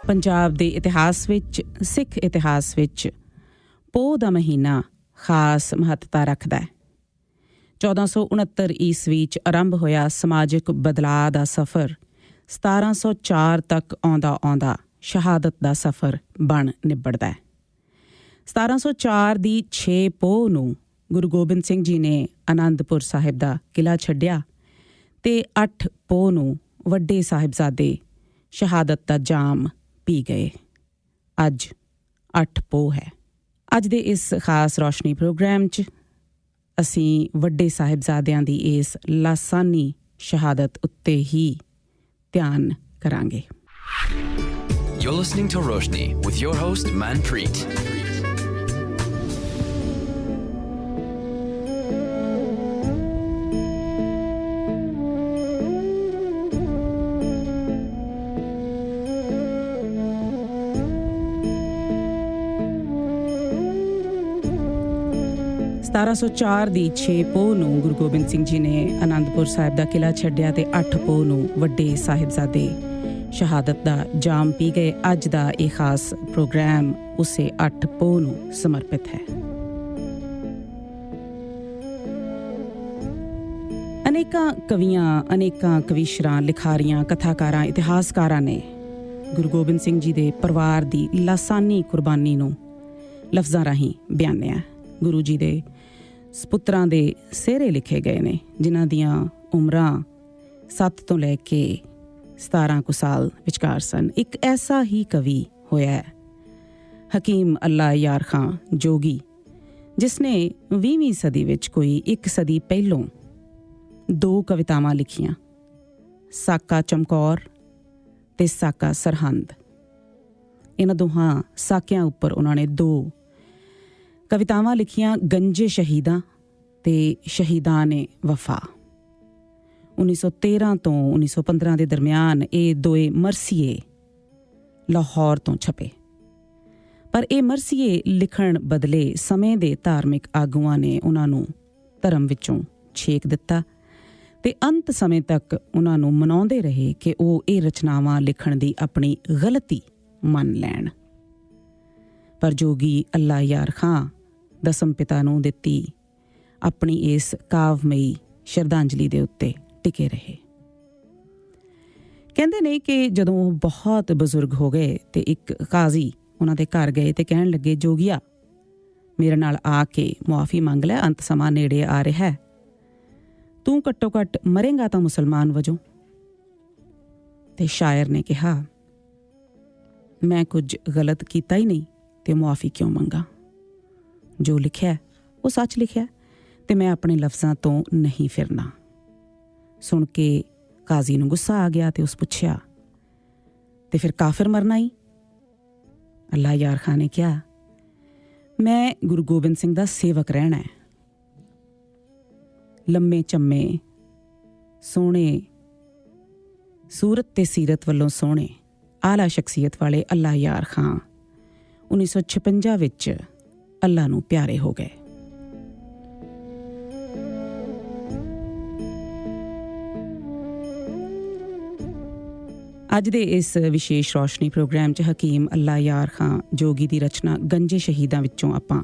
ਪੰਜਾਬ ਦੇ ਇਤਿਹਾਸ ਵਿੱਚ, ਸਿੱਖ ਇਤਿਹਾਸ ਵਿੱਚ ਪੋਹ ਦਾ ਮਹੀਨਾ ਖਾਸ ਮਹੱਤਤਾ ਰੱਖਦਾ ਹੈ। 1469 ਈਸਵੀ 'ਚ ਆਰੰਭ ਹੋਇਆ ਸਮਾਜਿਕ ਬਦਲਾਅ ਦਾ ਸਫ਼ਰ 1704 ਤੱਕ ਆਉਂਦਾ ਸ਼ਹਾਦਤ ਦਾ ਸਫ਼ਰ ਬਣ ਨਿਬੜਦਾ ਹੈ। 1704 ਦੀ 6 ਪੋਹ ਨੂੰ ਗੁਰੂ ਗੋਬਿੰਦ ਸਿੰਘ ਜੀ ਨੇ ਆਨੰਦਪੁਰ ਸਾਹਿਬ ਦਾ ਕਿਲ੍ਹਾ ਛੱਡਿਆ ਤੇ 8 ਪੋਹ ਨੂੰ ਵੱਡੇ ਸਾਹਿਬਜ਼ਾਦੇ ਸ਼ਹਾਦਤ ਦਾ ਜਾਮ ਪੀ ਗਏ। ਅੱਜ 8 ਪੋਹ ਹੈ। ਅੱਜ ਦੇ ਇਸ ਖਾਸ ਰੌਸ਼ਨੀ ਪ੍ਰੋਗਰਾਮ 'ਚ ਅਸੀਂ ਵੱਡੇ ਸਾਹਿਬਜ਼ਾਦਿਆਂ ਦੀ ਇਸ ਲਾਸਾਨੀ ਸ਼ਹਾਦਤ ਉੱਤੇ ਹੀ ਧਿਆਨ ਕਰਾਂਗੇ। You're listening to Roshni with your host Manpreet. ਸਤਾਰਾਂ 1704 ਦੀ 6 ਪੋਹ ਨੂੰ ਗੁਰੂ ਗੋਬਿੰਦ ਸਿੰਘ ਜੀ ਨੇ ਆਨੰਦਪੁਰ ਸਾਹਿਬ ਦਾ ਕਿਲ੍ਹਾ ਛੱਡਿਆ ਤੇ 8 ਪੋਹ ਨੂੰ ਵੱਡੇ ਸਾਹਿਬਜ਼ਾਦੇ ਸ਼ਹਾਦਤ ਦਾ ਜਾਮ ਪੀ ਗਏ। ਅੱਜ ਦਾ ਇਹ ਖਾਸ ਪ੍ਰੋਗਰਾਮ ਉਸੇ 8 ਪੋਹ ਨੂੰ ਸਮਰਪਿਤ ਹੈ। ਅਨੇਕਾਂ ਕਵੀਆਂ, ਅਨੇਕਾਂ ਕਵੀਸ਼ਰਾਂ, ਲਿਖਾਰੀਆਂ, ਕਥਾਕਾਰਾਂ, ਇਤਿਹਾਸਕਾਰਾਂ ਨੇ ਗੁਰੂ ਗੋਬਿੰਦ ਸਿੰਘ ਜੀ ਦੇ ਪਰਿਵਾਰ ਦੀ ਲਾਸਾਨੀ ਕੁਰਬਾਨੀ ਨੂੰ ਲਫ਼ਜ਼ਾਂ ਰਾਹੀਂ ਬਿਆਨਿਆ। ਗੁਰੂ ਜੀ ਦੇ ਸਪੁੱਤਰਾਂ ਦੇ ਸਿਹਰੇ ਲਿਖੇ ਗਏ ਨੇ, ਜਿਨ੍ਹਾਂ ਦੀਆਂ ਉਮਰਾਂ 7 ਤੋਂ ਲੈ ਕੇ 17 ਕੁ ਸਾਲ ਵਿਚਕਾਰ ਸਨ। ਇੱਕ ਐਸਾ ਹੀ ਕਵੀ ਹੋਇਆ ਹੈ ਹਕੀਮ ਅੱਲਾ ਯਾਰ ਖਾਂ ਜੋਗੀ, ਜਿਸ ਨੇ 20ਵੀਂ ਸਦੀ ਵਿੱਚ ਕੋਈ 1 ਸਦੀ ਪਹਿਲੋਂ 2 ਕਵਿਤਾਵਾਂ ਲਿਖੀਆਂ, ਸਾਕਾ ਚਮਕੌਰ ਤੇ ਸਾਕਾ ਸਰਹੰਦ। ਇਹਨਾਂ ਦੋਹਾਂ ਸਾਕਿਆਂ ਉੱਪਰ ਉਹਨਾਂ ਨੇ 2 ਕਵਿਤਾਵਾਂ ਲਿਖੀਆਂ, ਗੰਜੇ ਸ਼ਹੀਦਾਂ ਤੇ ਸ਼ਹੀਦਾਂ ਨੇ ਵਫਾ। 1913 ਤੋਂ 1915 ਦੇ ਦਰਮਿਆਨ ਇਹ ਦੋਏ ਮਰਸੀਏ ਲਾਹੌਰ ਤੋਂ ਛਪੇ। ਪਰ ਇਹ ਮਰਸੀਏ ਲਿਖਣ ਬਦਲੇ ਸਮੇਂ ਦੇ ਧਾਰਮਿਕ ਆਗੂਆਂ ਨੇ ਉਹਨਾਂ ਨੂੰ ਧਰਮ ਵਿੱਚੋਂ ਛੇਕ ਦਿੱਤਾ ਤੇ ਅੰਤ ਸਮੇਂ ਤੱਕ ਉਹਨਾਂ ਨੂੰ ਮਨਾਉਂਦੇ ਰਹੇ ਕਿ ਉਹ ਇਹ ਰਚਨਾਵਾਂ ਲਿਖਣ ਦੀ ਆਪਣੀ ਗਲਤੀ ਮੰਨ ਲੈਣ। ਪਰ ਜੋਗੀ ਅੱਲਾ ਯਾਰ ਖਾਂ ਦਸਮ ਪਿਤਾ ਨੂੰ ਦਿੱਤੀ ਆਪਣੀ ਇਸ ਕਾਵਮਈ ਸ਼ਰਧਾਂਜਲੀ ਦੇ ਉੱਤੇ ਟਿਕੇ ਰਹੇ। ਕਹਿੰਦੇ ਨੇ ਕਿ ਜਦੋਂ ਉਹ ਬਹੁਤ ਬਜ਼ੁਰਗ ਹੋ ਗਏ ਤੇ ਇੱਕ ਕਾਜ਼ੀ ਉਹਨਾਂ ਦੇ ਘਰ ਗਏ ਤੇ ਕਹਿਣ ਲੱਗੇ, ਜੋਗੀਆ ਮੇਰੇ ਨਾਲ ਆ ਕੇ ਮੁਆਫੀ ਮੰਗ ਲੈ, ਅੰਤ ਸਮਾਂ ਨੇੜੇ ਆ ਰਿਹਾ ਹੈ, ਤੂੰ ਘੱਟੋ ਘੱਟ ਮਰੇਂਗਾ ਤਾਂ ਮੁਸਲਮਾਨ ਵਜੋਂ। ਤੇ ਸ਼ਾਇਰ ਨੇ ਕਿਹਾ, ਮੈਂ ਕੁਝ ਗਲਤ ਕੀਤਾ ਹੀ ਨਹੀਂ ਤੇ ਮੁਆਫੀ ਕਿਉਂ ਮੰਗਾ? ਜੋ ਲਿਖਿਆ ਉਹ ਸੱਚ ਲਿਖਿਆ ਤੇ ਮੈਂ ਆਪਣੇ ਲਫ਼ਜ਼ਾਂ ਤੋਂ ਨਹੀਂ ਫਿਰਨਾ। ਸੁਣ ਕੇ ਕਾਜ਼ੀ ਨੂੰ ਗੁੱਸਾ ਆ ਗਿਆ ਤੇ ਉਸ ਪੁੱਛਿਆ, ਤੇ ਫਿਰ ਕਾਫਿਰ ਮਰਨਾ ਹੀ? ਅੱਲਾ ਯਾਰ ਖਾਂ ਨੇ ਕਿਹਾ, ਮੈਂ ਗੁਰੂ ਗੋਬਿੰਦ ਸਿੰਘ ਦਾ ਸੇਵਕ ਰਹਿਣਾ ਹੈ। ਲੰਮੇ ਚੰਮੇ ਸੋਹਣੇ, ਸੂਰਤ ਤੇ ਸੀਰਤ ਵੱਲੋਂ ਸੋਹਣੇ, ਆਲਾ ਸ਼ਖਸੀਅਤ ਵਾਲੇ ਅੱਲਾ ਯਾਰ ਖਾਂ 1956 ਵਿੱਚ ਅੱਲਾ ਨੂੰ ਪਿਆਰੇ ਹੋ ਗਏ। ਅੱਜ ਦੇ ਇਸ ਵਿਸ਼ੇਸ਼ ਰੌਸ਼ਨੀ ਪ੍ਰੋਗਰਾਮ 'ਚ ਹਕੀਮ ਅੱਲਾ ਯਾਰ ਖਾਂ ਜੋਗੀ ਦੀ ਰਚਨਾ ਗੰਜੇ ਸ਼ਹੀਦਾਂ ਵਿੱਚੋਂ ਆਪਾਂ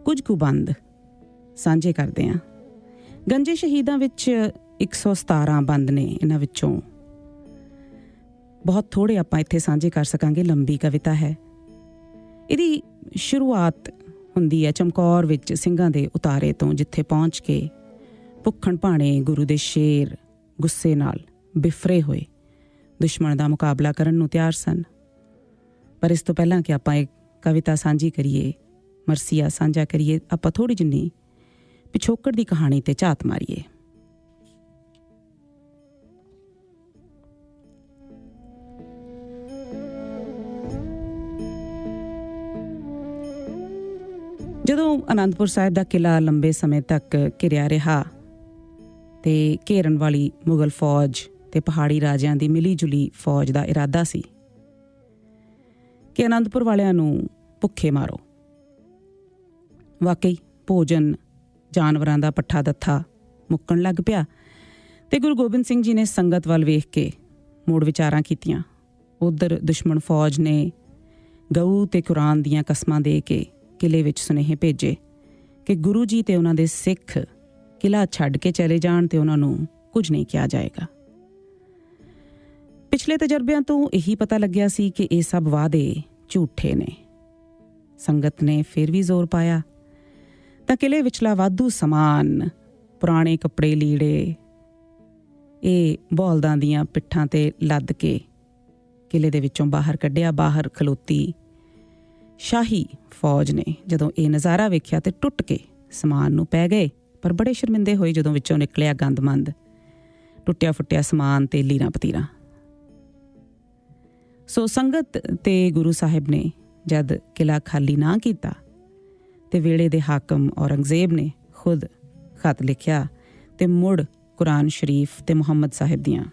ਕੁਝ ਕੁ ਬੰਦ ਸਾਂਝੇ ਕਰਦੇ ਹਾਂ। ਗੰਜੇ ਸ਼ਹੀਦਾਂ ਵਿੱਚ 117 ਬੰਦ ਨੇ। ਇਹਨਾਂ ਵਿੱਚੋਂ ਬਹੁਤ ਥੋੜ੍ਹੇ ਆਪਾਂ ਇੱਥੇ ਸਾਂਝੇ ਕਰ ਸਕਾਂਗੇ। ਲੰਬੀ ਕਵਿਤਾ ਹੈ। ਇਹਦੀ ਸ਼ੁਰੂਆਤ ਹੁੰਦੀ ਹੈ ਚਮਕੌਰ ਵਿੱਚ ਸਿੰਘਾਂ ਦੇ ਉਤਾਰੇ ਤੋਂ, ਜਿੱਥੇ ਪਹੁੰਚ ਕੇ ਭੁੱਖਣ ਭਾਣੇ ਗੁਰੂ ਦੇ ਸ਼ੇਰ ਗੁੱਸੇ ਨਾਲ ਬਿਫਰੇ ਹੋਏ ਦੁਸ਼ਮਣ ਦਾ ਮੁਕਾਬਲਾ ਕਰਨ ਨੂੰ ਤਿਆਰ ਸਨ। ਪਰ ਇਸ ਤੋਂ ਪਹਿਲਾਂ ਕਿ ਆਪਾਂ ਇਹ ਕਵਿਤਾ ਸਾਂਝੀ ਕਰੀਏ, ਮਰਸੀਆ ਸਾਂਝਾ ਕਰੀਏ, ਆਪਾਂ ਥੋੜ੍ਹੀ ਜਿੰਨੀ ਪਿਛੋਕੜ ਦੀ ਕਹਾਣੀ ਤੇ ਝਾਤ ਮਾਰੀਏ। ਜਦੋਂ ਆਨੰਦਪੁਰ ਸਾਹਿਬ ਦਾ ਕਿਲ੍ਹਾ ਲੰਬੇ ਸਮੇਂ ਤੱਕ ਘਿਰਿਆ ਰਿਹਾ ਤੇ ਘੇਰਨ ਵਾਲੀ ਮੁਗਲ ਫੌਜ ਤੇ ਪਹਾੜੀ ਰਾਜਿਆਂ ਦੀ ਮਿਲੀ ਜੁਲੀ ਫੌਜ ਦਾ ਇਰਾਦਾ ਸੀ ਕਿ ਆਨੰਦਪੁਰ ਵਾਲਿਆਂ ਨੂੰ ਭੁੱਖੇ ਮਾਰੋ। ਵਾਕਈ ਭੋਜਨ, ਜਾਨਵਰਾਂ ਦਾ ਪੱਠਾ ਦੱਥਾ ਮੁੱਕਣ ਲੱਗ ਪਿਆ ਤੇ ਗੁਰੂ ਗੋਬਿੰਦ ਸਿੰਘ ਜੀ ਨੇ ਸੰਗਤ ਵੱਲ ਵੇਖ ਕੇ ਮੁੜ ਵਿਚਾਰਾਂ ਕੀਤੀਆਂ। ਉਧਰ ਦੁਸ਼ਮਣ ਫੌਜ ਨੇ ਗਊ ਤੇ ਕੁਰਾਨ ਦੀਆਂ ਕਸਮਾਂ ਦੇ ਕੇ ਕਿਲੇ ਵਿੱਚ ਸੁਨੇਹੇ ਭੇਜੇ ਕਿ ਗੁਰੂ ਜੀ ਤੇ ਉਹਨਾਂ ਦੇ ਸਿੱਖ ਕਿਲਾ ਛੱਡ ਕੇ ਚਲੇ ਜਾਣ ਤੇ ਉਹਨਾਂ ਨੂੰ ਕੁਝ ਨਹੀਂ ਕਿਹਾ ਜਾਏਗਾ। ਪਿਛਲੇ ਤਜਰਬਿਆਂ ਤੋਂ ਇਹੀ ਪਤਾ ਲੱਗਿਆ ਸੀ ਕਿ ਇਹ ਸਭ ਵਾਅਦੇ ਝੂਠੇ ਨੇ। ਸੰਗਤ ਨੇ ਫਿਰ ਵੀ ਜ਼ੋਰ ਪਾਇਆ ਤਾਂ ਕਿਲੇ ਵਿਚਲਾ ਵਾਧੂ ਸਮਾਨ, ਪੁਰਾਣੇ ਕੱਪੜੇ ਲੀੜੇ, ਇਹ ਬੌਲਦਾਂ ਦੀਆਂ ਪਿੱਠਾਂ ਤੇ ਲੱਦ ਕੇ ਕਿਲੇ ਦੇ ਵਿੱਚੋਂ ਬਾਹਰ ਕੱਢਿਆ। ਬਾਹਰ ਖਲੋਤੀ ਸ਼ਾਹੀ ਫੌਜ ਨੇ ਜਦੋਂ ਇਹ ਨਜ਼ਾਰਾ ਵੇਖਿਆ ਤੇ ਟੁੱਟ ਕੇ ਸਮਾਨ ਨੂੰ ਪੈ ਗਏ, ਪਰ ਬੜੇ ਸ਼ਰਮਿੰਦੇ ਹੋਏ ਜਦੋਂ ਵਿੱਚੋਂ ਨਿਕਲਿਆ ਗੰਦਮੰਦ ਟੁੱਟਿਆ ਫੁੱਟਿਆ ਸਮਾਨ ਤੇ ਲੀਰਾਂ ਪਤੀਰਾਂ। ਸੋ ਸੰਗਤ ਤੇ ਗੁਰੂ ਸਾਹਿਬ ਨੇ ਜਦ ਕਿਲਾ ਖਾਲੀ ਨਾ ਕੀਤਾ ਤੇ ਵੇਲੇ ਦੇ ਹਾਕਮ ਔਰੰਗਜ਼ੇਬ ਨੇ ਖੁਦ ਖਤ ਲਿਖਿਆ ਤੇ ਮੁੜ ਕੁਰਾਨ ਸ਼ਰੀਫ ਤੇ ਮੁਹੰਮਦ ਸਾਹਿਬ ਦੀਆਂ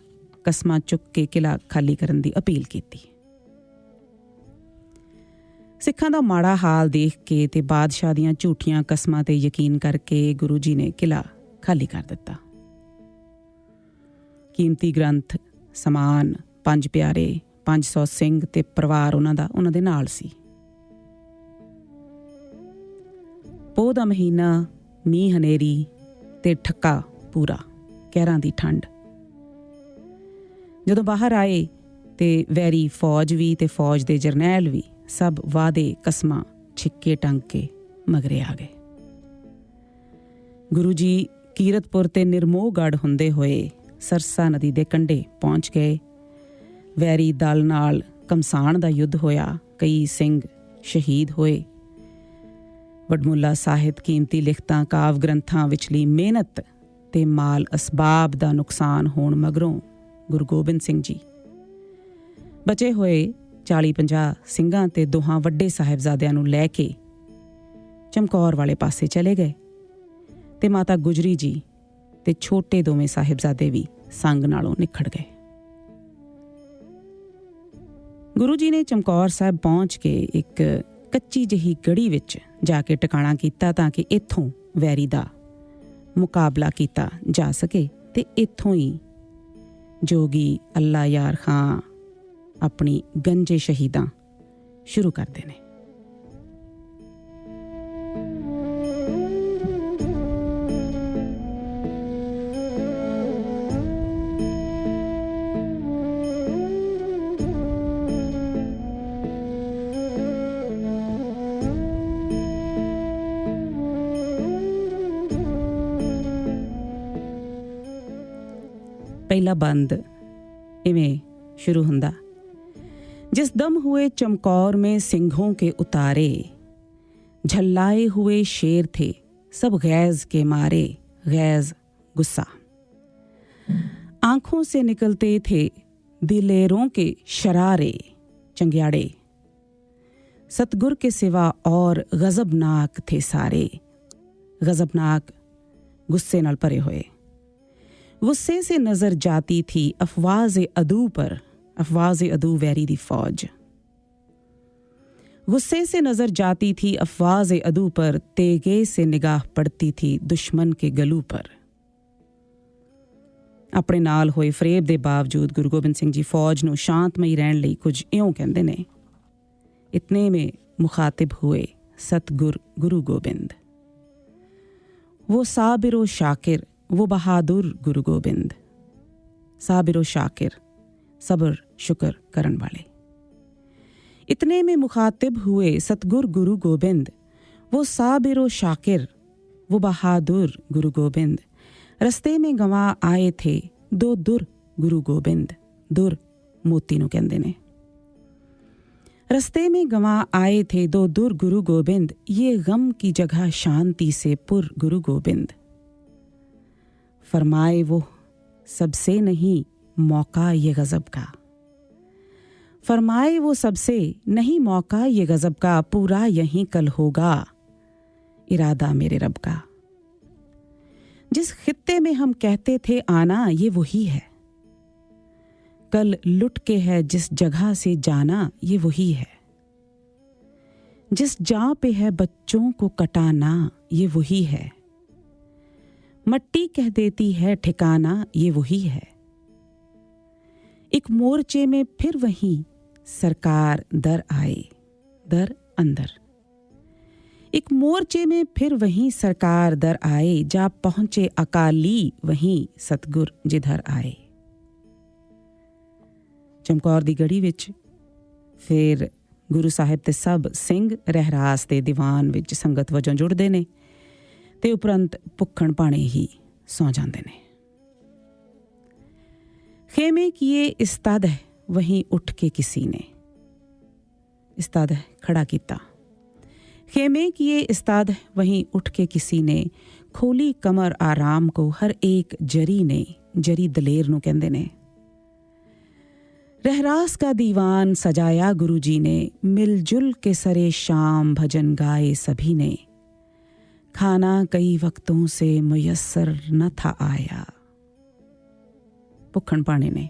ਕਸਮਾਂ ਚੁੱਕ ਕੇ ਕਿਲਾ ਖਾਲੀ ਕਰਨ ਦੀ ਅਪੀਲ ਕੀਤੀ। ਸਿੱਖਾਂ ਦਾ ਮਾੜਾ ਹਾਲ ਦੇਖ ਕੇ ਤੇ ਬਾਦਸ਼ਾਹ ਦੀਆਂ ਝੂਠੀਆਂ ਕਸਮਾਂ ਤੇ ਯਕੀਨ ਕਰਕੇ ਗੁਰੂ ਜੀ ਨੇ ਕਿਲਾ ਖਾਲੀ ਕਰ ਦਿੱਤਾ। ਕੀਮਤੀ ਗ੍ਰੰਥ, ਸਮਾਨ, 5 ਪਿਆਰੇ, 500 ਸਿੰਘ ਤੇ ਪਰਿਵਾਰ ਉਹਨਾਂ ਦੇ ਨਾਲ ਸੀ। ਪੋਹ ਦਾ ਮਹੀਨਾ, ਮੀਂਹ ਹਨੇਰੀ ਤੇ ਠੱਕਾ ਪੂਰਾ, ਕਹਿਰਾਂ ਦੀ ਠੰਡ। ਜਦੋਂ ਬਾਹਰ ਆਏ ਤੇ ਵੈਰੀ ਫੌਜ ਵੀ ਤੇ ਫੌਜ ਦੇ ਜਰਨੈਲ ਵੀ ਸਭ ਵਾਅਦੇ ਕਸਮਾਂ ਛਿੱਕੇ ਟੰਗ ਕੇ ਮਗਰੇ ਆ ਗਏ। ਗੁਰੂ ਜੀ ਕੀਰਤਪੁਰ ਤੇ ਨਿਰਮੋਹਗੜ੍ਹ ਹੁੰਦੇ ਹੋਏ ਸਰਸਾ ਨਦੀ ਦੇ ਕੰਢੇ ਪਹੁੰਚ ਗਏ। ਵੈਰੀ ਦਲ ਨਾਲ ਘਮਸਾਣ ਦਾ ਯੁੱਧ ਹੋਇਆ, ਕਈ ਸਿੰਘ ਸ਼ਹੀਦ ਹੋਏ। ਵਡਮੁੱਲਾ ਸਾਹਿਤ, ਕੀਮਤੀ ਲਿਖਤਾਂ, ਕਾਵ ਗ੍ਰੰਥਾਂ ਵਿਚਲੀ ਮਿਹਨਤ ਤੇ ਮਾਲ ਅਸਬਾਬ ਦਾ ਨੁਕਸਾਨ ਹੋਣ ਮਗਰੋਂ ਗੁਰੂ ਗੋਬਿੰਦ ਸਿੰਘ ਜੀ ਬਚੇ ਹੋਏ 40-50 ਸਿੰਘਾਂ ਤੇ ਦੋਹਾਂ ਵੱਡੇ ਸਾਹਿਬਜ਼ਾਦਿਆਂ ਨੂੰ ਲੈ ਕੇ ਚਮਕੌਰ ਵਾਲੇ ਪਾਸੇ ਚਲੇ ਗਏ ਤੇ ਮਾਤਾ ਗੁਜਰੀ ਜੀ ਤੇ ਛੋਟੇ ਦੋਵੇਂ ਸਾਹਿਬਜ਼ਾਦੇ ਵੀ ਸੰਗ ਨਾਲੋਂ ਨਿਖੜ ਗਏ। ਗੁਰੂ ਜੀ ਨੇ ਚਮਕੌਰ ਸਾਹਿਬ ਪਹੁੰਚ ਕੇ ਇੱਕ ਕੱਚੀ ਜਿਹੀ ਗੜੀ ਵਿੱਚ ਜਾ ਕੇ ਟਿਕਾਣਾ ਕੀਤਾ ਤਾਂ ਕਿ ਇੱਥੋਂ ਵੈਰੀ ਦਾ ਮੁਕਾਬਲਾ ਕੀਤਾ ਜਾ ਸਕੇ ਤੇ ਇੱਥੋਂ ਹੀ ਜੋਗੀ ਅੱਲਾ ਯਾਰ ਖਾਂ ਆਪਣੀ ਗੰਜੇ ਸ਼ਹੀਦਾਂ ਸ਼ੁਰੂ ਕਰਦੇ ਨੇ। ਪਹਿਲਾ ਬੰਦ ਇਵੇਂ शुरू हुंदा। जिस दम हुए चमकौर में सिंहों के उतारे, झल्लाए हुए शेर थे सब गैज के मारे, गैज गुस्सा। आंखों से निकलते थे दिलेरों के शरारे, चंग्याड़े। सतगुर के सिवा और गजबनाक थे सारे, गजबनाक गुस्से नाल भरे हुए। गुस्से से नजर जाती थी अफवाज अदू पर, अफवाज अदू वैरी दी फौज। गुस्से से नजर जाती थी अफवाज अदू पर, तेगे से निगाह पड़ती थी दुश्मन के गलू पर। अपने नाल होए फरेब दे बावजूद गुरु गोबिंद सिंह जी फौज नूं शांतमई रहण लई कुछ इउं कहंदे ने। इतने में मुखातिब हुए सतगुर गुरु गोबिंद, वो साबिर व शाकिर, वो बहादुर गुरु गोबिंद। साबिर व शाकिर, सब्र शुक्र करन वाले। इतने में मुखातिब हुए सतगुर गुरु गोबिंद, वो साबिर व शाकिर, वो बहादुर गुरु गोबिंद। रस्ते में गंवा आए थे दो दुर गुरु गोबिंद। दुर मोती नूं कहंदे ने। रस्ते में गंवा आए थे दो दुर गुरु गोबिंद, ये गम की जगह शांति से पुर गुरु गोबिंद। फरमाए वो सबसे नहीं मौका ये गजब का, फरमाए वो सबसे नहीं मौका ये गजब का, पूरा यहीं कल होगा इरादा मेरे रब का। जिस खित्ते में हम कहते थे आना ये वही है, कल लुट के है जिस जगह से जाना ये वही है। जिस जहाँ पे है बच्चों को कटाना ये वही है, मट्टी कह देती है ठिकाना ये वही है। एक मोर्चे में फिर वहीं सरकार दर आए, दर अंदर। एक मोर्चे में फिर वहीं सरकार दर आए, जा पहुंचे अकाली वहीं सतगुर जिधर आए। चमकौर दी गढ़ी विच फिर गुरु साहिब ते सब सिंह रहरास दे दीवान विच संगत वजों जुड़दे ने ते उपरंत भुखण भाणे ही सौ जांदे ने। खेमे किए इस्ताद है वहीं उठ के किसी ने, इस्ताद है खड़ा किया। खेमे किए इस्ताद है वहीं उठ के किसी ने, खोली कमर आराम को हर एक जरी ने, जरी दलेर नूं कहंदे ने। रहरास का दीवान सजाया गुरुजी ने, मिलजुल के सरे शाम भजन गाए सभी ने। खाना कई वक्तों से मुयस्सर न था आया। भुखण भाणे ने।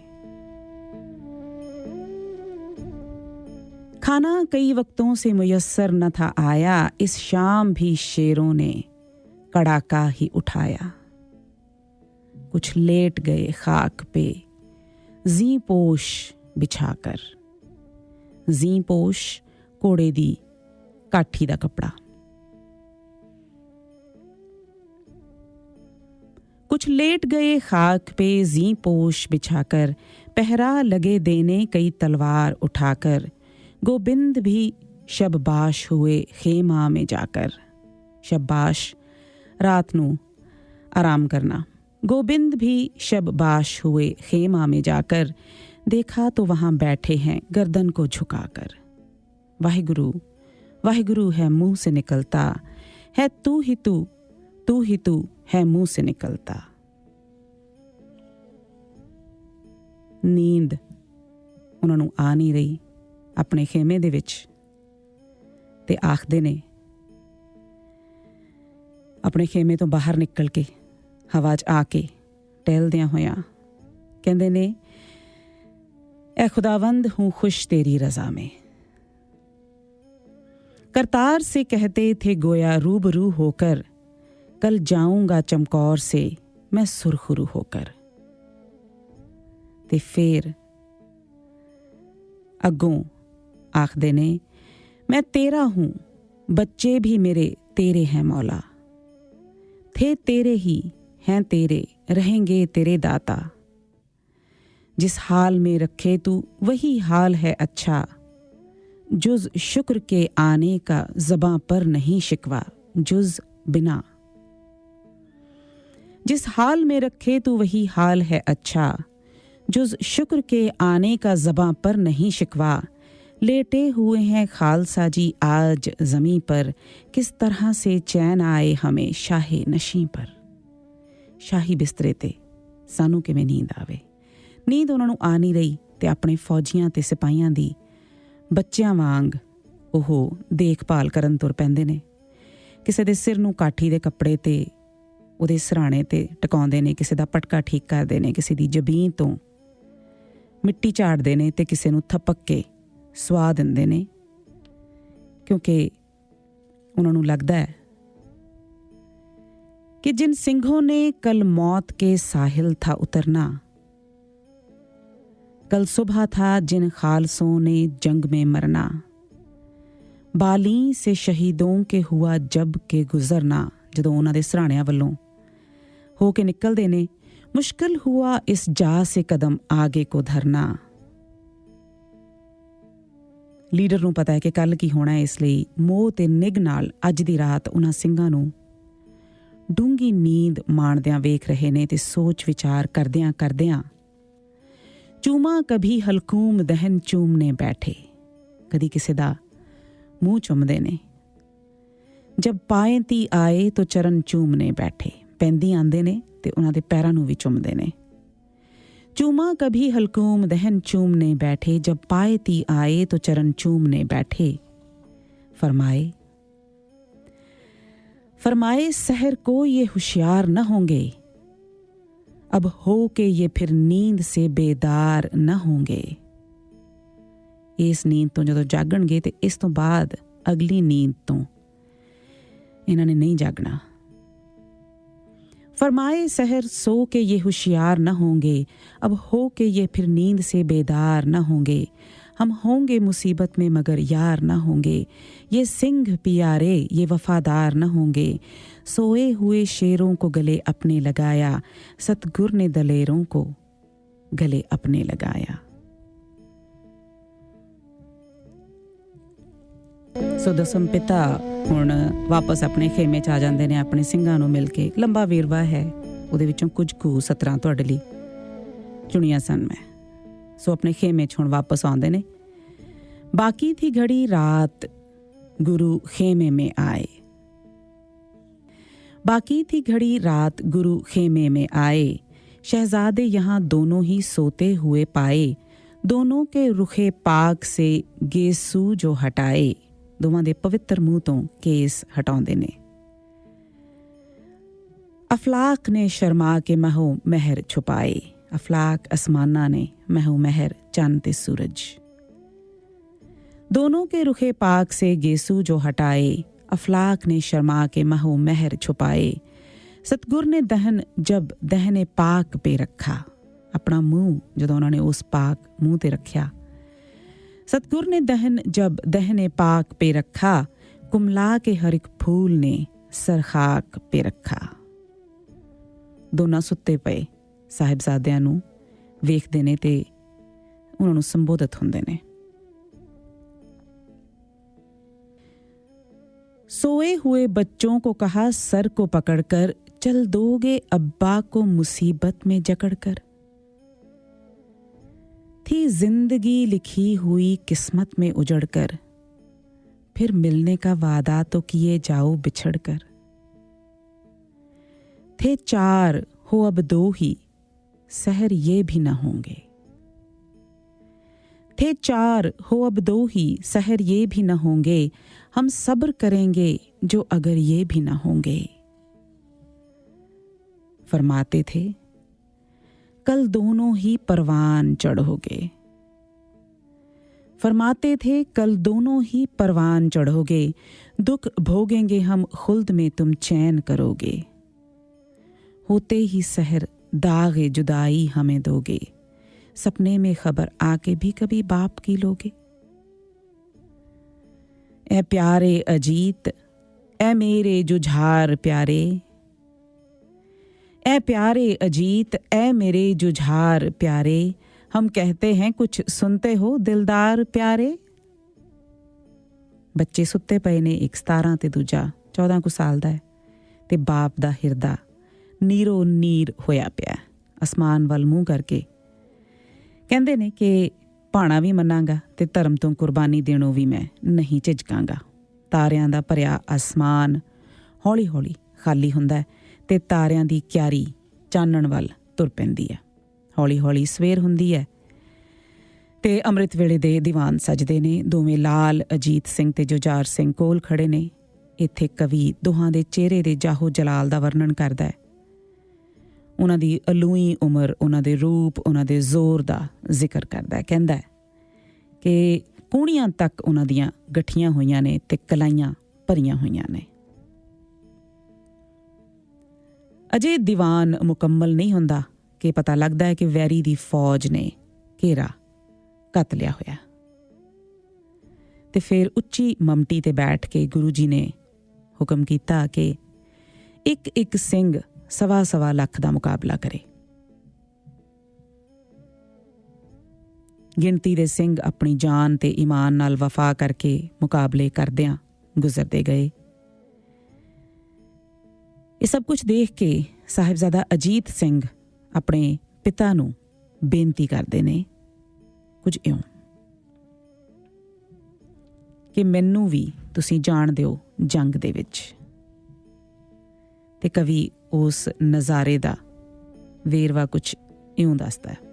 खाना कई वक्तों से मुयस्सर न था आया, इस शाम भी शेरों ने कड़ाका ही उठाया। कुछ लेट गए खाक पे जी पोश बिछाकर, जी पोश घोड़े दी काठी दा कपड़ा। कुछ लेट गए खाक पे जी पोश बिछाकर, पहरा लगे देने कई तलवार उठाकर। गोबिंद भी शबबाश हुए खेमा में जाकर। शबबाश रात नू आराम करना। गोबिंद भी शबबाश हुए खेमा में जाकर, देखा तो वहां बैठे हैं गर्दन को झुकाकर। वाहिगुरु वाहिगुरु है मुंह से निकलता, है तू ही तू है मुंह से निकलता। नींद उन्हां नूं आ नहीं रही अपने खेमे दे विच, ते आखदे ने अपने खेमे तो बाहर निकल के हवा च आके टहलदियां होया कहंदे ने, ऐ खुदावंद हूं खुश तेरी रजा में। करतार से कहते थे गोया रूबरू होकर, कल जाऊंगा चमकौर से मैं सुरखरू होकर। ते फिर अगों आखदे ने, मैं तेरा हूं बच्चे भी मेरे तेरे हैं मौला। थे तेरे ही हैं तेरे रहेंगे तेरे दाता। जिस हाल में रखे तू वही हाल है अच्छा, जुज शुक्र के आने का ज़बां पर नहीं शिकवा जुज बिना। जिस हाल में रखे तू वही हाल है अच्छा, जुज शुक्र के आने का ज़बां पर नहीं शिकवा। लेटे हुए हैं खालसा जी आज ज़मीं पर, किस तरह से चैन आए हमें शाहे नशीं पर। शाही बिस्तरे ते सानू किवें नींद आवे। नींद उन्हां नूं आ नहीं रही ते अपने फौजियां ते सिपाहियां दी बच्चियां वांग ਉਹ ਦੇਖਭਾਲ ਕਰਨ ਤੁਰ ਪੈਂਦੇ ਨੇ। ਕਿਸੇ ਦੇ ਸਿਰ ਨੂੰ ਕਾਠੀ ਦੇ ਕੱਪੜੇ ਤੇ ਉਹਦੇ ਸਿਰਹਾਣੇ ਤੇ ਟਿਕਾਉਂਦੇ ਨੇ, ਕਿਸੇ ਦਾ ਪਟਕਾ ਠੀਕ ਕਰਦੇ ਨੇ, ਕਿਸੇ ਦੀ ਜ਼ਬੀਨ ਤੋਂ ਮਿੱਟੀ ਝਾੜਦੇ ਨੇ ਤੇ ਕਿਸੇ ਨੂੰ ਥਪਕ ਕੇ ਸਵਾ ਦਿੰਦੇ ਨੇ, ਕਿਉਂਕਿ ਉਹਨਾਂ ਨੂੰ ਲੱਗਦਾ ਹੈ कि जिन सिंहों ने कल मौत के साहिल था उतरना, कल सुबह था जिन खालसों ने जंग में मरना। बाली से शहीदों के हुआ जब के गुजरना, जदों उन्हां दे सराणियां वल्लों हो के निकलदे ने, मुश्किल हुआ इस जा से कदम आगे को धरना। लीडर नूं पता है कि कल की होना है, इसलिए मोह ते निग नाल अज दी रात उन्हां सिंघां नूं डूंगी नींद माणदियां वेख रहे ने ते सोच विचार करदियां करदियां चूमा कभी हलकूम दहन चूमने बैठे, कदी किसे दा मूँह चुमदे ने। जब पाए ती आए तो चरण चूमने बैठे, पैंदी आंदे ने ते उन्हां दे पैरां नूं वी चुमदे ने। चूमा कभी हलकूम दहन चूमने बैठे, जब पाए ती आए तो चरण चूमने बैठे। फरमाए सहर को ये होशियार न होंगे, अब हो के ये फिर नींद से बेदार न होंगे। इस नींद तो जदों जागणगे ते इस तो बाद अगली नींद तो इन्हां ने नहीं जागना। फरमाए सहर सो के ये होशियार न होंगे, अब हो के ये फिर नींद से बेदार न होंगे। हम होंगे मुसीबत में मगर यार न होंगे, ये सिंह पियारे ये वफादार न होंगे। सोए हुए शेरों को गले अपने लगाया, सतगुर ने दलेरों को गले अपने लगाया। सो दसम पिता हुण वापस अपने खेमे 'ਚ आ ਜਾਂਦੇ ਨੇ ਆਪਣੇ ਸਿੰਘਾਂ ਨੂੰ ਮਿਲ ਕੇ। ਲੰਬਾ ਵੇਰਵਾ ਹੈ, ਉਹਦੇ ਵਿੱਚੋਂ ਕੁਝ ਕੁ ਸਤਰਾਂ ਤੁਹਾਡੇ ਲਈ ਚੁਣੀਆਂ ਸਨ ਮੈਂ। ਸੋ ਆਪਣੇ खेमे 'ਚ ਹੁਣ वापस आते ने। बाकी थी घड़ी रात गुरु खेमे में आए, बाकी थी घड़ी रात गुरु खेमे में आए। शहजादे यहाँ दोनों ही सोते हुए पाए, दोनों के रुखे पाक से गेसू जो हटाए। दोवां दे पवित्र मूँह तो केस हटाउंदे ने। अफलाक ने शर्मा के महो महर छुपाए, अफलाक आसमाना ने महू महर चंद ते सूरज। दोनों के रुखे पाक से गेसू जो हटाए, अफलाक ने शर्मा के महू महर छुपाए। सतगुर ने दहन जब दहने पाक पे रखा, अपना मुंह जदों उन्होंने उस पाक मुंह ते रखा। सतगुर ने दहन जब दहने पाक पे रखा, कुमला के हर एक फूल ने सरखाक पे रखा। दोनों सुत्ते पे साहिबजादियां नूं वेखदे ने ते उन्हां नूं संबोधित हुंदे ने। सोए हुए बच्चों को कहा सर को पकड़कर, चल दोगे अब्बा को मुसीबत में जकड़कर। थी जिंदगी लिखी हुई किस्मत में उजड़कर, फिर मिलने का वादा तो किए जाओ बिछड़कर। थे चार हो अब दो ही, सहर ये भी न होंगे। थे चार हो अब दो ही, सहर ये भी न होंगे। हम सब्र करेंगे जो अगर ये भी न होंगे। फरमाते थे कल दोनों ही परवान चढ़ोगे, फरमाते थे कल दोनों ही परवान चढ़ोगे। दुख भोगेंगे हम खुल्द में तुम चैन करोगे। होते ही सहर दागे जुदाई हमें दोगे, सपने में खबर आके भी कभी बाप की लोगे। ए प्यारे अजीत ए मेरे जुझार प्यारे, ए प्यारे अजीत ए मेरे जुझार प्यारे। हम कहते हैं कुछ सुनते हो दिलदार प्यारे। बच्चे सुत्ते पे ने, एक 17 ते दूजा 14 कुछ साल दा है, ते बाप दा हिरदा नीरो नीर होया पिया आसमान वल मूँह करके। कहंदे ने कि भाणा भी मनांगा ते धर्म तो कुर्बानी देणों भी मैं नहीं झिझकांगा। तारियां दा भरिया आसमान हौली हौली खाली हुंदा है ते तारियां दी क्यारी चानण वल तुर पैंदी है। हौली हौली सवेर हुंदी है ते अमृत वेले दे दीवान सजदे ने। दोवें लाल अजीत सिंह ते जुझार सिंह कोल खड़े ने। इत्थे कवि दोहां दे चेहरे दे जाहो जलाल दा वर्णन करदा है। उन्हां दी अलूई उमर, उन्हां दे रूप, उन्हां दे जोर दा जिक्र करदा है। कहंदा है कि कूणियां तक उन्हां दियां गठियां होईयां ने ते कलाइयां भरियां होईयां ने। अजे दीवान मुकम्मल नहीं हुंदा कि पता लगदा है कि वैरी दी फौज ने घेरा कत लिया होया। ते फिर उच्ची ममटी ते बैठ के गुरु जी ने हुक्म कीता कि एक एक सिंह 1.25 लाख दा मुकाबला करे। गिणती दे सिंह अपनी जान ते ईमान नाल वफा करके मुकाबले करदियां गुजरते गए। ये सब कुछ देख के साहिबजादा अजीत सिंह अपने पिता नूं बेनती करदे ने कुछ इउं कि मैनू भी तुसीं जाण दिओ जंग दे विच। ते कवि उस नज़ारे दा वेरवा कुछ इउं दसदा है।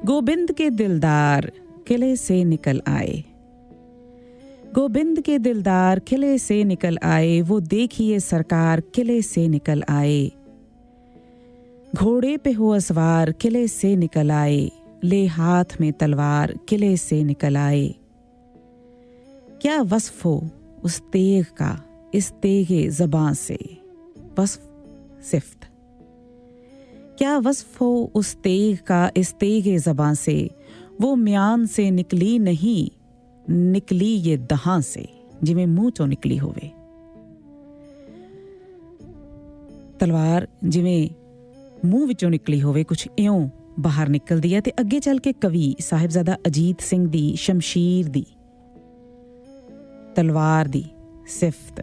गोबिंद के दिलदार किले से निकल आए, गोबिंद के दिलदार किले से निकल आए। वो देखिए सरकार किले से निकल आए। घोड़े पे हो असवार किले से निकल आए। ले हाथ में तलवार किले से निकल आए। क्या वस्फ हो उस तेग का इस तेगे ज़बां से वस्फ सिफ्त। क्या वस्फ हो उस तेग का इस तेगे ज़बां से, वो म्यान से निकली नहीं, निकली ये दहां से, जिवें मूँह चों निकली होवे। तलवार जिवें मूँह विचों निकली होवे, कुछ इउं बाहर निकलदी है। ते अगे चल के कवि साहिबजादा अजीत सिंह दी शमशीर दी तलवार दी सिफत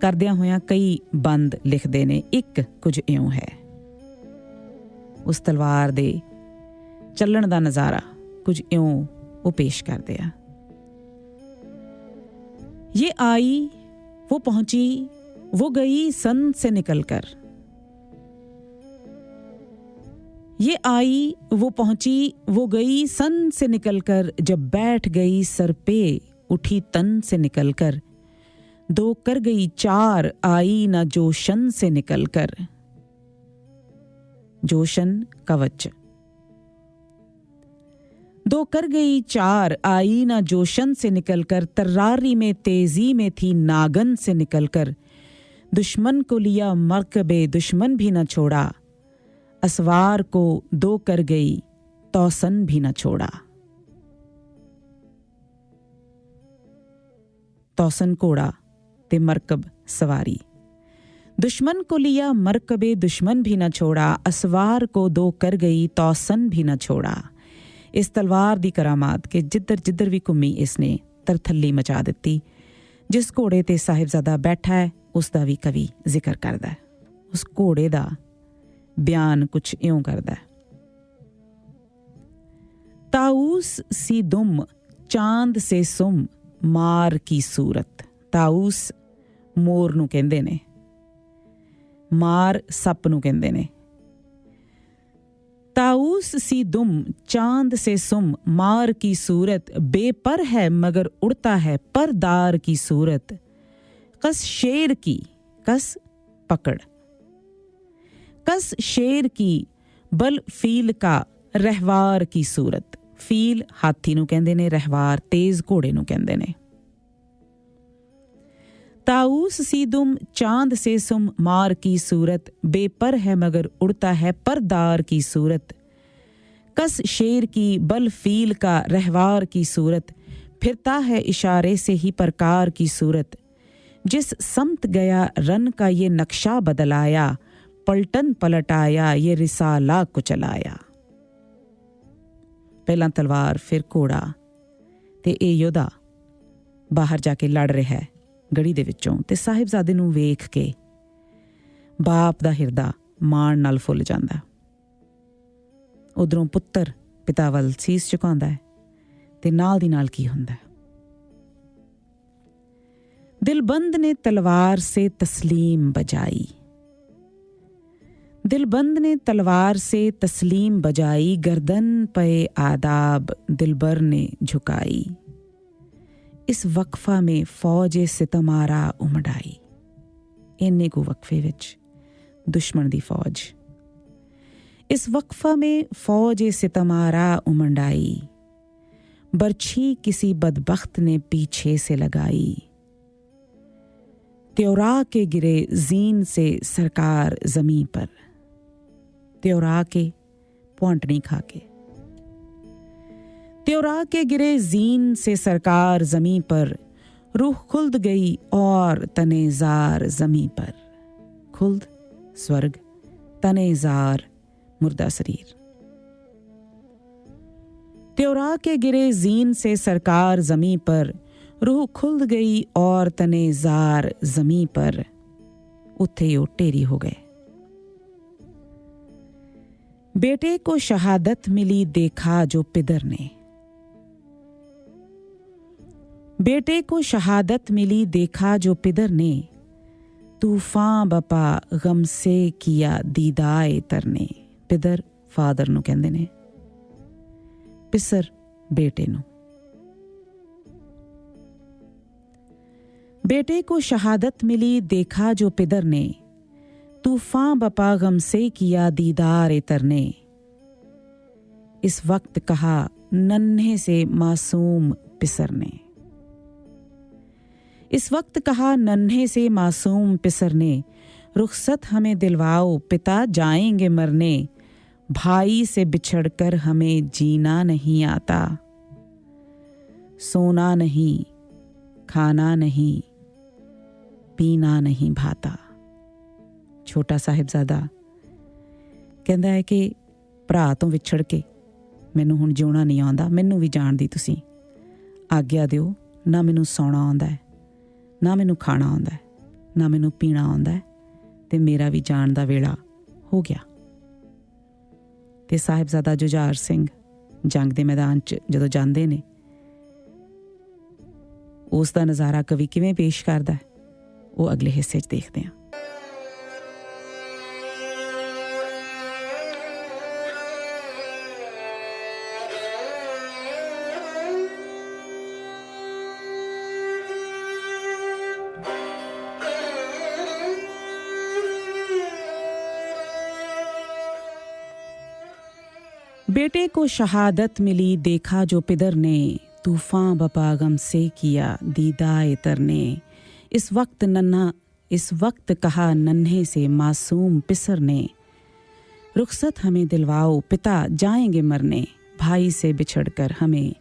करदियां होयां कई बंद लिखदे ने। एक कुछ इउं है, उस तलवार दे चलण दा नज़ारा कुछ इउं वो पेश करदे आ। ये आई वो पहुंची वो गई सन से निकलकर, ये आई वो पहुंची वो गई सन से निकलकर, जब बैठ गई सर पे उठी तन से निकलकर, दो कर गई चार आई ना जोशन से निकलकर। जोशन कवच। दो कर गई चार आई ना जोशन से निकलकर, तर्रारी में तेजी में थी नागन से निकलकर, दुश्मन को लिया मरकबे दुश्मन भी न छोड़ा, असवार को दो कर गई तौसन भी न छोड़ा। तौसन कोड़ा ते मरकब सवारी। दुश्मन को लिया मरकबे दुश्मन भी न छोड़ा, असवार को दो कर गई तौसन भी न छोड़ा। इस तलवार दी करामात के जिधर जिधर भी घुमी इसने तरथल्ली मचा दिती। जिस घोड़े ते साहिबजादा बैठा है उसका भी कवि जिक्र करदा है। उस घोड़े दा बयान कुछ इउं करदा है। ताऊस सी दुम चांद से सुम मार की सूरत। ताऊस मोर नूं कहंदे ने, मार सप नूं कहंदे ने। ताऊस सी दुम चांद से सुम मार की सूरत, बेपर है मगर उड़ता है परदार की सूरत। कस शेर की कस पकड़, कस शेर की बल फील का रहवार की सूरत। फील हाथी नूं कहंदे ने, रहवार तेज घोड़े नूं कहंदे ने। ताऊस सी दुम चांद से सुम मार की सूरत, बेपर है मगर उड़ता है परदार की सूरत। कस शेर की बल फील का रहवार की सूरत, फिरता है इशारे से ही प्रकार की सूरत। जिस समत गया रन का ये नक्शा बदलाया, पलटन पलटाया ये रिसाला कुचलाया। पहला तलवार फिर घोड़ा ते ए योधा बाहर जाके लड़ रहा है गड़ी दे विचों, ते साहिबजादे नूं वेख के बाप दा हिरदा माण नाल फुੱਲ ਜਾਂਦਾ। उधरों पुत्तर पिता वल सीस झुकाਉਂਦਾ है ते नाल दी नाल की हुंदा है। दिलबंद ने तलवार से तस्लीम बजाई, दिलबंद ने तलवार से तस्लीम बजाई, गर्दन पे आदाब दिलबर ने झुकाई। इस वक्फा में फौज सितमारा उमड़ाई। इन्ने को वक्फे विच दुश्मन दी फौज। इस वक्फा में फौज सितमारा उमड़ाई, बरछी किसी बदबख्त ने पीछे से लगाई। त्योरा के गिरे जीन से सरकार जमीन पर, त्योरा के पौंटनी खा के, त्योरा के गिरे जीन से सरकार जमीन पर, रूह खुल्द गई और तनेजार जमीन पर। खुल्द स्वर्ग, तनेजार मुर्दा शरीर। त्योरा के गिरे जीन से सरकार जमीन पर, रूह खुल्द गई और तनेजार जमीन पर। उथे वो टेरी हो गए। बेटे को शहादत मिली देखा जो पिदर ने, बेटे को शहादत मिली देखा जो पिदर ने, तूफान बपा गम से किया दीदाए तरने। पिदर फादर नूं कहंदे ने, पिसर बेटे नूं। बेटे को शहादत मिली देखा जो पिदर ने, तूफान बपा गम से किया दीदार तरने। इस वक्त कहा नन्हे से मासूम पिसर ने, इस वक्त कहा नन्हे से मासूम पिसर ने, रुखसत हमें दिलवाओ पिता जाएंगे मरने, भाई से बिछड़कर हमें जीना नहीं आता, सोना नहीं खाना नहीं पीना नहीं भाता। छोटा साहिबजादा कहता है कि भरा तो विछड़ के मैनू हुण जिउणा नहीं आउंदा, मैनू भी जाण दी तुसीं आग्या दिओ, ना मैनू सौना आउंदा है, ना मैनू खाना आउंदा है, ना मैनू पीना आउंदा है, ते मेरा भी जाण दा वेला हो गया। ते साहिबजादा जुझार सिंह जंग दे मैदान च जदों जांदे ने, उस दा नज़ारा कवि किवें पेश करदा है, वो अगले हिस्से च देखते हैं। बेटे को शहादत मिली देखा जो पिदर ने, तूफान बपा गम से किया दीदाए तरने, इस वक्त कहा नन्हे से मासूम पिसर ने, रुखसत हमें दिलवाओ पिता जाएंगे मरने, भाई से बिछड़कर हमें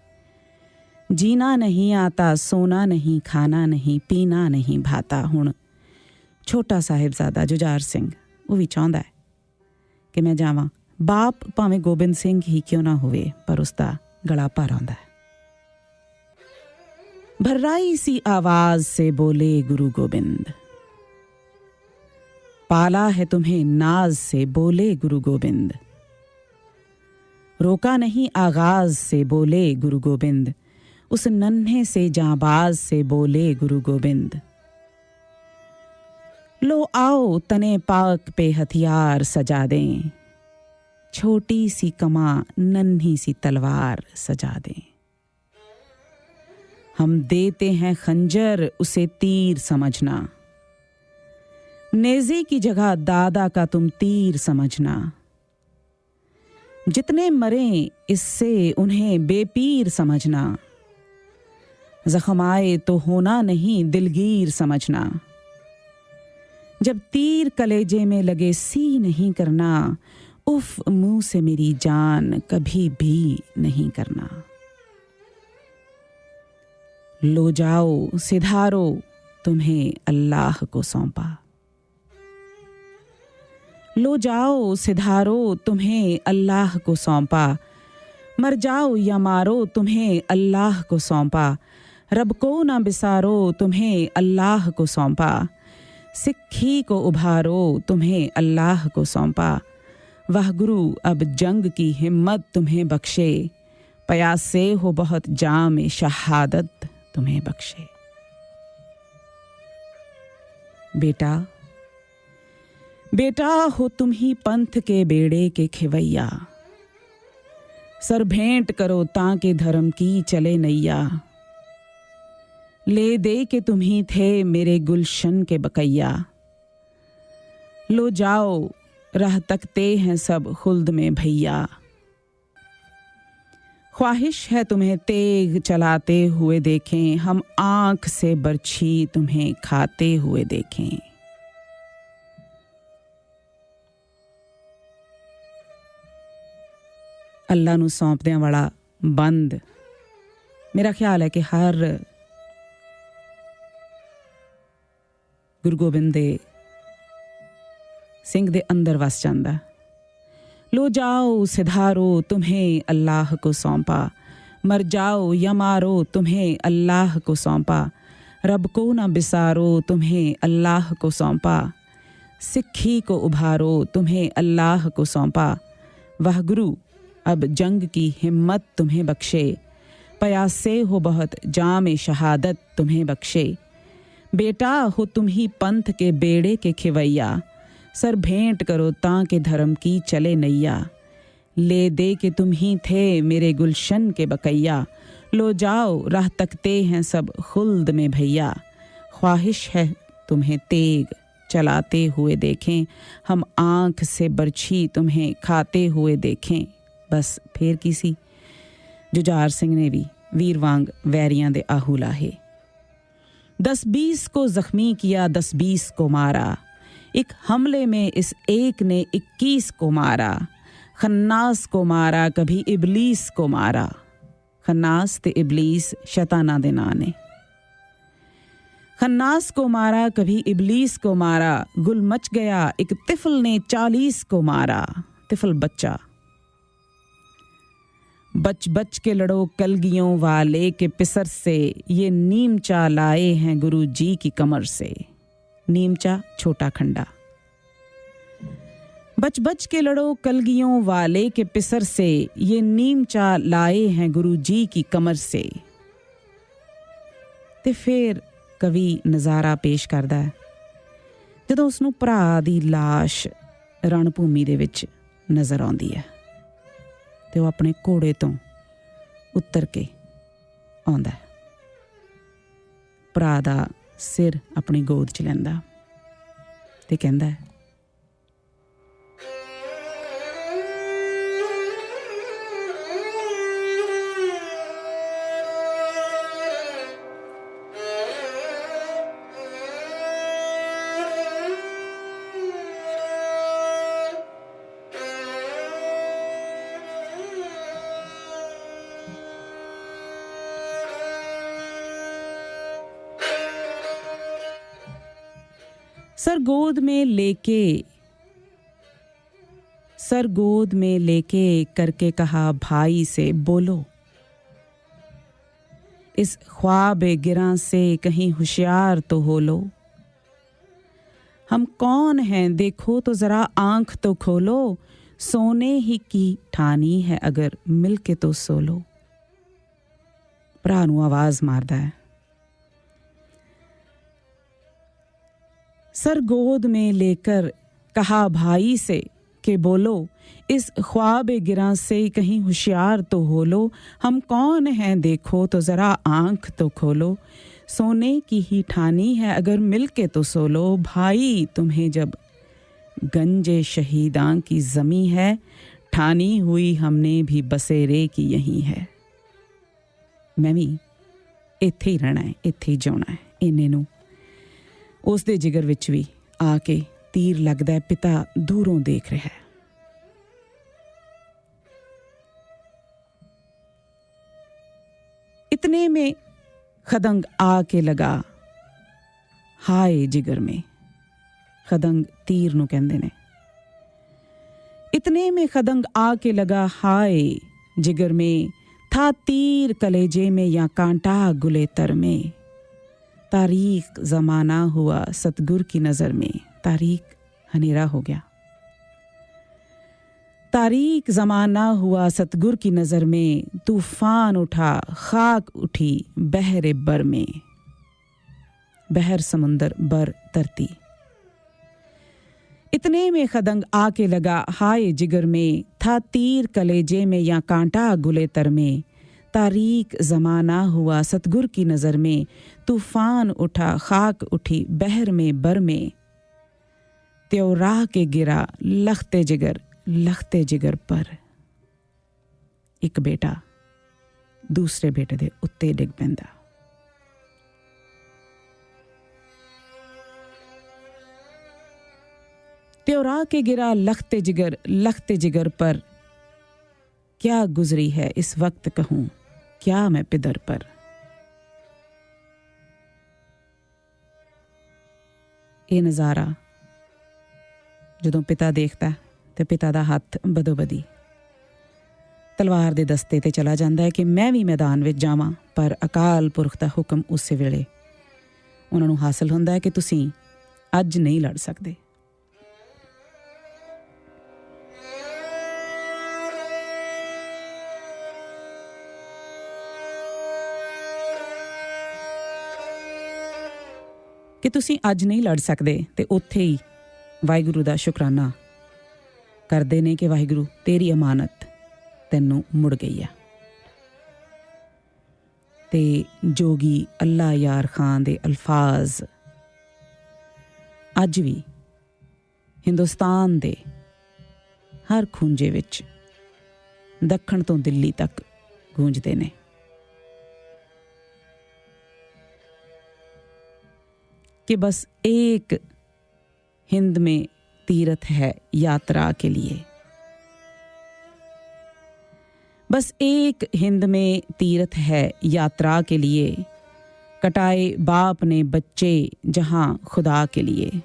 जीना नहीं आता, सोना नहीं खाना नहीं पीना नहीं भाता। हुण छोटा साहिबजादा जुझार सिंह वो भी चाहुंदा है कि मैं जावां, बाप भावें गोबिंद सिंह ही क्यों ना होवे, पर उसका गला भर आंदा है। भर्राई सी आवाज से बोले गुरु गोबिंद, पाला है तुम्हें नाज से बोले गुरु गोबिंद, रोका नहीं आगाज से बोले गुरु गोबिंद, उस नन्हे से जांबाज से बोले गुरु गोबिंद, लो आओ तने पाक पे हथियार सजा दें, छोटी सी कमा नन्ही सी तलवार सजा दें, हम देते हैं खंजर उसे तीर समझना, नेज़े की जगह दादा का तुम तीर समझना, जितने मरें इससे उन्हें बेपीर समझना, जख्म आए तो होना नहीं दिलगीर समझना, जब तीर कलेजे में लगे सी नहीं करना, उफ मुंह से मेरी जान कभी भी नहीं करना, लो जाओ सिधारो तुम्हें अल्लाह को सौंपा, लो जाओ सिधारो तुम्हें अल्लाह को सौंपा, मर जाओ या मारो तुम्हें अल्लाह को सौंपा, रब को ना बिसारो तुम्हें अल्लाह को सौंपा, सिक्खी को उभारो तुम्हें अल्लाह को सौंपा, वह गुरु अब जंग की हिम्मत तुम्हें बख्शे, प्यासे हो बहुत जाम शहादत तुम्हें बख्शे। बेटा बेटा हो तुम ही पंथ के बेड़े के खिवैया, सर भेंट करो ताकि धर्म की चले नैया, ले दे के तुम ही थे मेरे गुलशन के बकैया, लो जाओ राह तकते हैं सब खुल्द में भैया, ख्वाहिश है तुम्हें तेग चलाते हुए देखें, हम आंख से बरछी तुम्हें खाते हुए देखें। अल्लाह नू सौंपने वाला बंद मेरा ख्याल है कि हर गुरु गोबिंद दे सिंह दे अंदर वस जांदा। लो जाओ सिधारो तुम्हें अल्लाह को सौंपा, मर जाओ या मारो तुम्हें अल्लाह को सौंपा, रब को ना बिसारो तुम्हें अल्लाह को सौंपा, सिक्खी को उभारो तुम्हें अल्लाह को सौंपा, वह गुरु अब जंग की हिम्मत तुम्हें बख्शे, प्यासे हो बहुत जाम शहादत तुम्हें बख्शे। बेटा हो तुम ही पंथ के बेड़े के खिवैया, सर भेंट करो ताकि धर्म की चले नैया, ले दे के तुम ही थे मेरे गुलशन के बकैया, लो जाओ राह तकते हैं सब खुल्द में भैया, ख्वाहिश है तुम्हें तेग चलाते हुए देखें, हम आँख से बरछी तुम्हें खाते हुए देखें। बस फिर किसी जुझार सिंह ने भी वीर वांग वैरियां दे आहू लाहे। 10-20 को जख्मी किया, 10-20 को मारा, एक हमले में इस एक ने 21 को मारा। खन्नास को मारा, कभी इबलीस को मारा। खन्नास ते इबलीस शैताना दे नां ने। खन्नास को मारा, कभी इबलीस को मारा। गुल मच गया, एक तिफल ने 40 को मारा। तिफल बच्चा। बच बच के लड़ो कलगियों वाले के पिसर से, ये नीमचा लाए हैं गुरु जी की कमर से। नीमचा छोटा खंडा। बच बच के लड़ो कलगियों वाले के पिसर से, ये नीमचा लाए हैं गुरु जी की कमर से। ते फिर कवि नज़ारा पेश करदा है ਜਦੋਂ ਉਸਨੂੰ ਭਰਾ ਦੀ ਲਾਸ਼ ਰਣਭੂਮੀ ਦੇ ਵਿੱਚ ਨਜ਼ਰ ਆਉਂਦੀ ਹੈ ਤੇ ਉਹ ਆਪਣੇ ਘੋੜੇ ਤੋਂ ਉਤਰ ਕੇ ਆਉਂਦਾ ਹੈ, ਭਰਾ ਦਾ ਸਿਰ ਆਪਣੀ ਗੋਦ 'ਚ ਲੈਂਦਾ ਤੇ ਕਹਿੰਦਾ ਹੈ, सर गोद में लेके करके कहा भाई से, बोलो इस ख्वाब गिरां से कहीं होशियार तो हो लो। हम कौन हैं देखो तो जरा आंख तो खोलो, सोने ही की ठानी है अगर मिल के तो सो लो। भरा नूं आवाज़ मारदा है, सर गोद में लेकर कहा भाई से कि बोलो इस ख्वाब गिरां से कहीं होशियार तो हो लो। हम कौन हैं देखो तो ज़रा आंख तो खोलो, सोने की ही ठानी है अगर मिल के तो सो लो। भाई तुम्हें जब गंजे शहीदां की ज़मी है, ठानी हुई हमने भी बसेरे की यही है। मैं भी इत्थे ही रहना है, इत्थे ही जिउणा है। इन्ने नूं ਉਸ ਦੇ ਜਿਗਰ ਵਿੱਚ ਵੀ ਆ ਕੇ ਤੀਰ ਲੱਗਦਾ ਹੈ। ਪਿਤਾ ਦੂਰੋਂ ਦੇਖ ਰਿਹਾ ਹੈ। इतने में खदंग आके लगा हाय जिगर में। खदंग तीर नूं कहंदे ने। इतने में खदंग आके लगा हाय जिगर में, था तीर कलेजे में या कांटा गुलेतर में। तारीख ज़माना हुआ सतगुर की नज़र में। तारीख हनेरा हो गया। तारीख ज़माना हुआ सतगुर की नज़र में, तूफ़ान उठा खाक उठी बहरे बर में। बहर समुंदर बर तरती। इतने में खदंग आके लगा हाय जिगर में, था तीर कलेजे में या कांटा गुले तर में। तारीक ज़माना हुआ सतगुर की नज़र में, तूफ़ान उठा खाक उठी बहर में बर में। त्यो राह के गिरा लखते जिगर पर। एक बेटा दूसरे बेटे दे उत्ते डिग पैंदा। त्यो राह के गिरा लखते जिगर पर। क्या गुजरी है इस वक्त कहूं क्या मैं पिदर पर। ये नज़ारा जदों पिता देखता ते पिता दा हथ बदोबदी तलवार दे दस्ते ते चला जांदा है कि मैं भी मैदान विच जावां, पर अकाल पुरख दा हुक्म उस वेले उन्हां नूं हासिल हुंदा है कि तुसीं अज नहीं लड़ सकदे। कि तुसीं अज नहीं लड़ सकदे ते उत्थे ही वाहिगुरू दा शुकराना करदे ने कि वाहिगुरू तेरी अमानत तैनूं मुड़ गई है। ते जोगी अल्लाह यार खान दे अल्फाज अज भी हिंदुस्तान दे हर खूंजे विच दखण तो दिल्ली तक गूंजदे ने। कि बस एक हिंद में तीर्थ है यात्रा के लिए। बस एक हिंद में तीर्थ है यात्रा के लिए, कटाए बाप ने बच्चे जहां खुदा के लिए।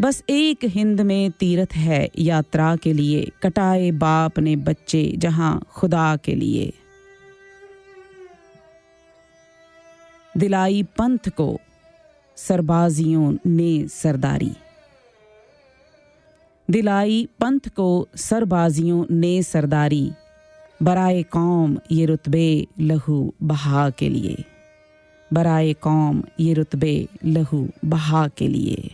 बस एक हिंद में तीर्थ है यात्रा के लिए, कटाए बाप ने बच्चे जहां खुदा के लिए। दिलाई पंथ को सरबाजियों ने सरदारी, दिलाई पंथ को सरबाजियों ने सरदारी, बराए कौम ये रुतबे लहू बहा के लिए, बराए कौम ये रुतबे लहू बहा के लिए।